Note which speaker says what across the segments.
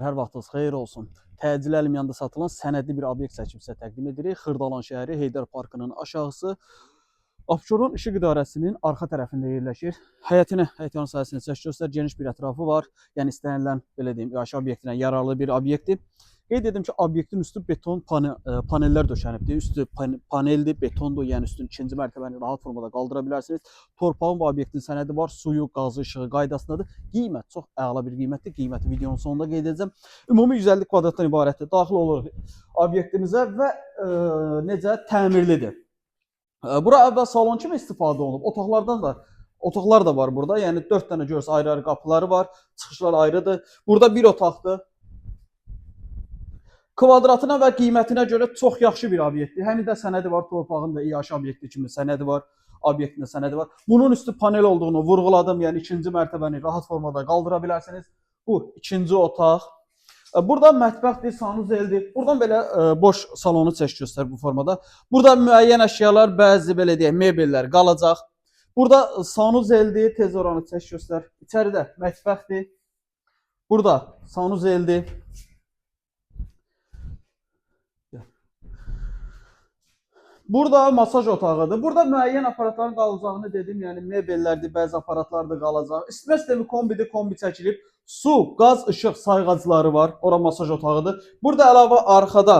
Speaker 1: Hər vaxtınız xeyir olsun. Təcili əlmiyanda satılan sənədli bir obyekt çəkib sizə təqdim edirik. Xırdalan şəhəri Heydər Parkının aşağısı Abşeron İşıq İdarəsinin arxa tərəfində yerləşir. Həyətin sahəsini çək göstər, geniş bir ətrafı var. Yəni istənilən belə deyim, yaşayış obyektinə yararlı bir obyektdir. Qeyd edim ki, obyektin üstü beton panellər döşənibdir. Üstü paneldir, betondur, yəni üstün ikinci mərtəbəni rahat formada qaldıra bilərsiniz. Torpağın bu obyektin sənədi var, suyu, qazı, işığı qaydasındadır. Qiymət çox əla bir qiymətdir. Qiyməti videonun sonunda qeyd edəcəm. Ümumi 150 kvadratdan ibarətdir. Daxil oluruq obyektimizə və necə təmirlidir. Bura əvvəl salon kimi istifadə olunub. Otaqlar da var burada. Yəni 4 dənə görürüz ayrı-ayrı qapıları var. Çıxışlar ayrıdır. Burada bir otaqdır. Kvadratına və qiymətinə görə çox yaxşı bir obyektdir. Həm də sənədi var, torpağın da iaşə obyekti kimi sənədi var, obyektində sənədi var. Bunun üstü panel olduğunu vurğuladım, yəni ikinci mərtəbəni rahat formada qaldıra bilərsiniz. Bu ikinci otaq. Burada mətbəxdir, sanuzeldir. Buradan belə boş salonu çək göstər bu formada. Burada müəyyən əşyalar, bəzi belə deyək, mebellər qalacaq. Burada sanuzeldir, tez oranı çək göstər. İçəridə mətbəxdir. Burada sanuzeldir. Burada masaj otağıdır. Burada müəyyən aparatların qalacağını dedim. Yəni mebellərdir, bəzi aparatlar da qalacaq. İstinmə sistemi kombidir, kombi çəkilib. Su, qaz, işıq sayğacları var. Ora masaj otağıdır. Burada əlavə arxada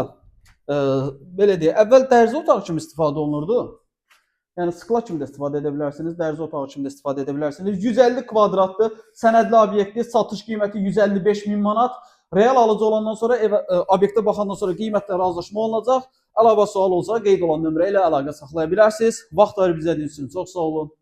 Speaker 1: belə deyək, əvvəl dərzi otağı kimi istifadə olunurdu. Yəni sıxla kimi də istifadə edə bilərsiniz, dərzi otağı kimi də istifadə edə bilərsiniz. 150 kvadratlı sənədli obyektdir. Satış qiyməti 155.000 manat. Real alıcı olandan sonra obyektə baxandan sonra qiymətlə razılaşma olunacaq. Əlavə sual olsa qeyd olan nömrə ilə əlaqə saxlaya bilərsiniz. Vaxt ayırıb bizə dinlədiyiniz üçün çox sağ olun.